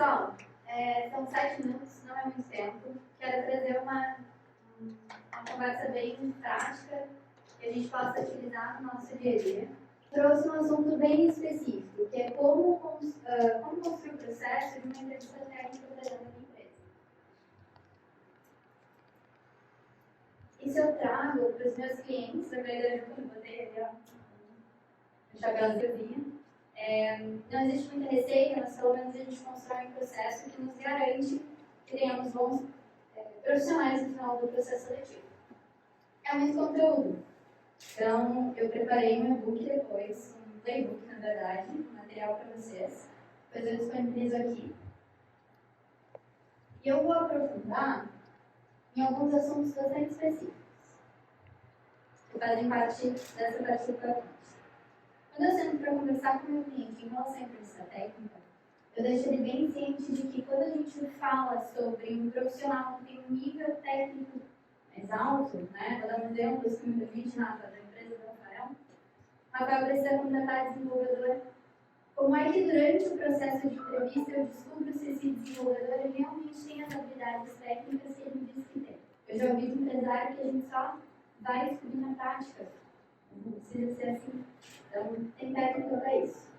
Pessoal, são 7 minutos, não é muito tempo. Quero trazer uma conversa bem prática que a gente possa utilizar no nosso dia a dia. Trouxe um assunto bem específico, que é como construir o processo de uma entrevista técnica para dentro da empresa. Isso eu trago para os meus clientes, na verdade eu botei ali, ó, o chapéuzinho. Não existe muita receita, mas pelo menos a gente constrói um processo que nos garante que tenhamos bons profissionais no final do processo seletivo. É muito conteúdo. Então, eu preparei um e-book depois, um playbook, na verdade, um material para vocês. Depois eu disponibilizo aqui. E eu vou aprofundar em alguns assuntos bastante específicos, que fazem parte dessa participação. Quando eu sento para conversar com o meu cliente em relação à entrevista técnica, eu deixo ele bem ciente de que quando a gente fala sobre um profissional que tem um nível técnico mais alto, né? Vou dar um exemplo, esse número 20 da empresa do Rafael. Rafael precisa contratar desenvolvedor. Como é que durante o processo de entrevista eu descubro se esse desenvolvedor realmente tem as habilidades técnicas que ele diz que tem? Eu já ouvi de empresário que a gente só vai descobrir na prática. Não precisa ser assim. Então, tem técnica para isso.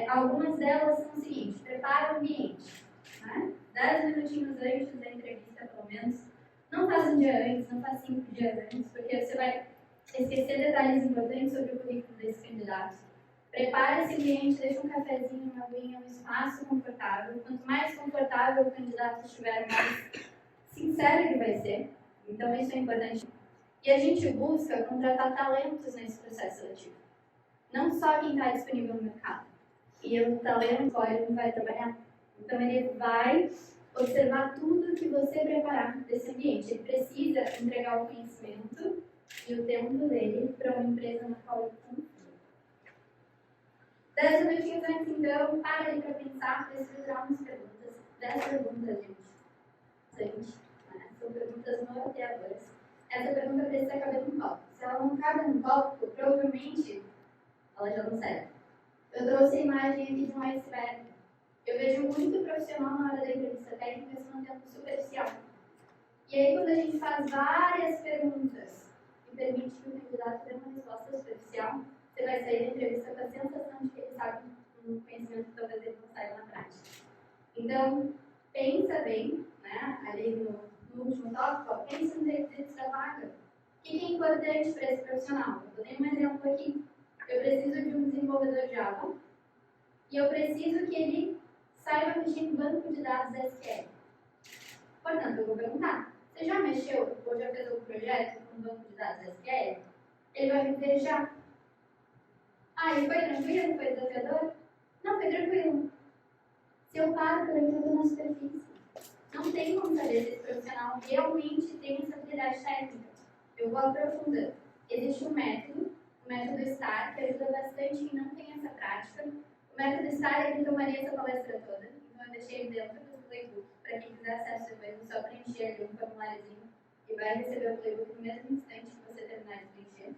Algumas delas são o seguinte: prepara o ambiente. Né? 10 minutinhos antes da entrevista, pelo menos. Não faz um dia antes, não faz 5 dias antes, porque você vai esquecer detalhes importantes sobre o currículo desse candidato. Prepara esse ambiente, deixa um cafezinho, uma aguinha, um espaço confortável. Quanto mais confortável o candidato estiver, mais sincero ele vai ser. Então, isso é importante. E a gente busca contratar talentos nesse processo seletivo. Não só quem está disponível no mercado. E o talento, ele não vai trabalhar. Então, ele vai observar tudo que você preparar desse ambiente. Ele precisa entregar o conhecimento e o tempo dele para uma empresa na qual ele confia. 10 minutinhos antes, então, para ali para pensar, para estruturar umas perguntas. 10 perguntas, gente. São perguntas norteadoras. Essa pergunta precisa caber num tópico. Se ela não cabe num tópico, provavelmente ela já não serve. Eu trouxe a imagem aqui de um iceberg. Eu vejo muito profissional na hora da entrevista técnica se mantendo superficial. E aí, quando a gente faz várias perguntas e permite que o candidato dê uma resposta superficial, você vai sair da entrevista com a sensação de que ele sabe um conhecimento que talvez ele não saiba na prática. Então, pensa bem, né, ali no último tópico, pensa nos requisitos da vaga. O que é importante para esse profissional? Eu dei um exemplo aqui. Eu preciso de um desenvolvedor Java e eu preciso que ele saiba mexer em banco de dados SQL. Portanto, eu vou perguntar: você já mexeu ou já fez algum projeto com banco de dados SQL? Ele vai me dizer já. E foi tranquilo? Foi desafiador? Não, foi tranquilo. Se eu paro por aqui, eu estou na superfície. Não tem como saber se esse profissional realmente tem essa habilidade técnica. Eu vou aprofundando. Existe um método, o método STAR, que ajuda bastante quem não tem essa prática. O método STAR, ele tomaria essa palestra toda, então eu deixei ele dentro do playbook. Para quem quiser acesso depois, é só preencher ali um formuláriozinho e vai receber o playbook no mesmo instante que você terminar de preencher.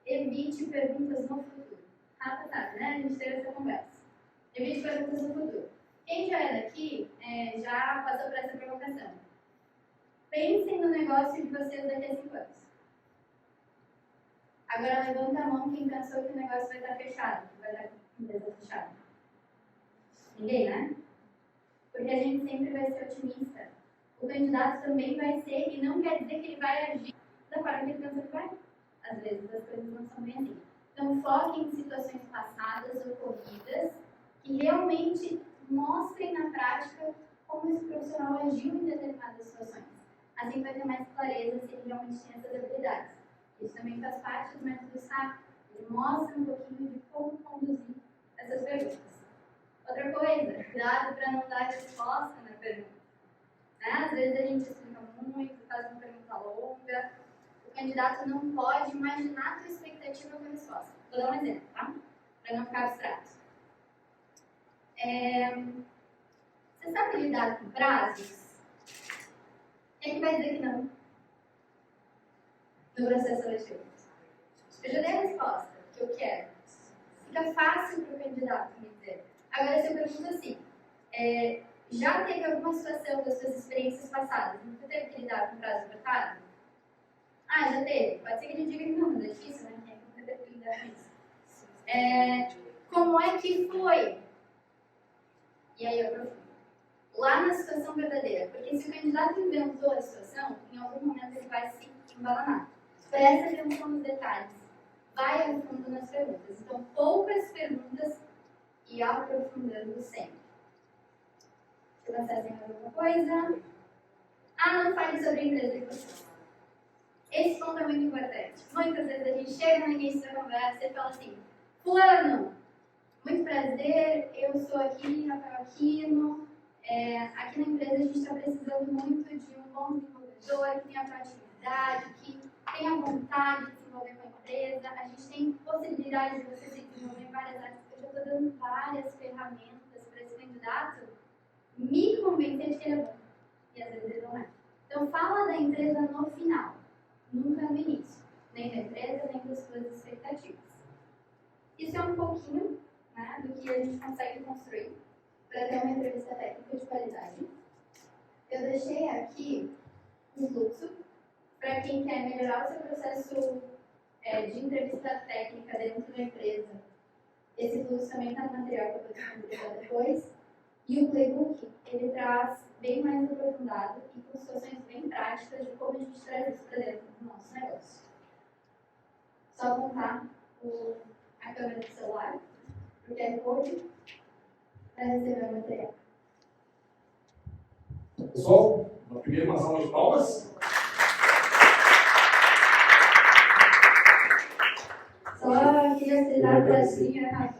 Evite perguntas no futuro. Sabe, né? A gente teve essa conversa. Evite perguntas no futuro. Quem já é daqui, já passou por essa provocação. Pensem no negócio de vocês daqui a 5 anos. Agora levanta a mão quem pensou que o negócio vai estar fechado, que vai estar com a empresa fechada. Ninguém, né? Porque a gente sempre vai ser otimista. O candidato também vai ser, e não quer dizer que ele vai agir da forma que ele pensa que vai. Às vezes as coisas não são bem assim. Então foque em situações passadas, ocorridas, que realmente mostrem na prática como esse profissional agiu em determinadas situações. Assim vai ter mais clareza se ele realmente tem essas habilidades. Isso também faz parte do método STAR. Ele mostra um pouquinho de como conduzir essas perguntas. Outra coisa, cuidado para não dar resposta na pergunta. Né? Às vezes a gente explica muito, faz uma pergunta longa. O candidato não pode imaginar a sua expectativa com a resposta. Vou dar um exemplo, tá? Para não ficar abstrato. Você sabe lidar com prazos? Quem vai dizer que não? No processo seletivo. Eu já dei a resposta que eu quero. Fica fácil para o candidato me dizer. Agora, se eu pergunto assim, já teve alguma situação das suas experiências passadas em que você teve que lidar com prazo apertado? Ah, já teve. Pode ser que ele diga que não, mas é difícil, né? Quem nunca teve que lidar com isso? Como é que foi? E aí eu aprofundo. Lá na situação verdadeira. Porque se o candidato inventou a situação, em algum momento ele vai se embalanar. Presta atenção nos detalhes. Vai a fundo nas perguntas. Então, poucas perguntas e aprofundando sempre. Deixa eu passar sem alguma coisa. Ah, não fale sobre a empresa de vocês. Esse ponto é muito importante. Muitas vezes a gente chega no início da conversa e fala assim: Fulano, muito prazer, eu sou aqui, Rafael Aquino. Aqui na empresa a gente está precisando muito de um bom desenvolvedor que tenha proatividade, que tenha vontade de se desenvolver com a empresa. A gente tem possibilidade de você se desenvolver em várias áreas. Eu já estou dando várias ferramentas para esse candidato me convencer de que ele é bom. E às vezes ele não é. Então fala da empresa no final, nunca no início. Nem da empresa, nem das suas expectativas. Isso é um pouquinho, né, do que a gente consegue construir para ter uma entrevista técnica de qualidade. Eu deixei aqui um fluxo para quem quer melhorar o seu processo de entrevista técnica dentro da empresa. Esse fluxo também está no material que eu vou disponibilizar depois. E o playbook, ele traz bem mais aprofundado e com situações bem práticas de como a gente traz isso para dentro do nosso negócio. Só apontar a câmera do celular, o QR Code, para receber o material. Pessoal, uma salva de palmas. Só queria citar para ti, Rafa.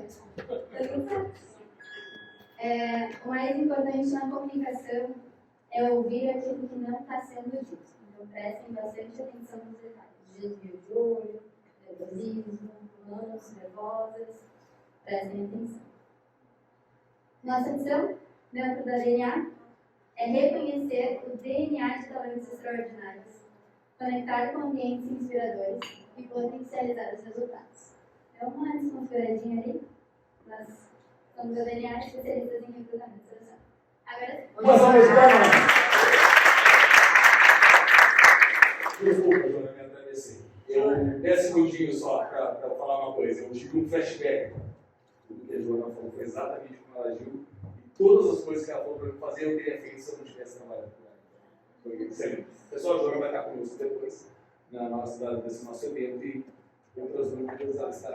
O mais importante na comunicação é ouvir aquilo que não está sendo dito. Então, prestem bastante atenção nos detalhes. Desvio de olho, nervosismo, mãos nervosas. Prestem atenção. Nossa missão, dentro da DNA, é reconhecer o DNA de talentos extraordinários, conectar com ambientes inspiradores e potencializar os resultados. Então, uma desconfiguradinha ali, mas somos a DNA especialistas em recrutamento e seleção. Agora sim. Uma salva de palmas. Desculpa, Joana, me atravessei. 10 segundinhos só para falar uma coisa. Eu tive um flashback. Tudo que a Joana falou foi exatamente como ela agiu. E todas as coisas que ela falou para eu fazer, eu teria feito se eu não tivesse trabalhado com ela. Foi excelente. Pessoal, a Joana vai estar conosco depois, nesse nosso evento, e outras dúvidas ela estará.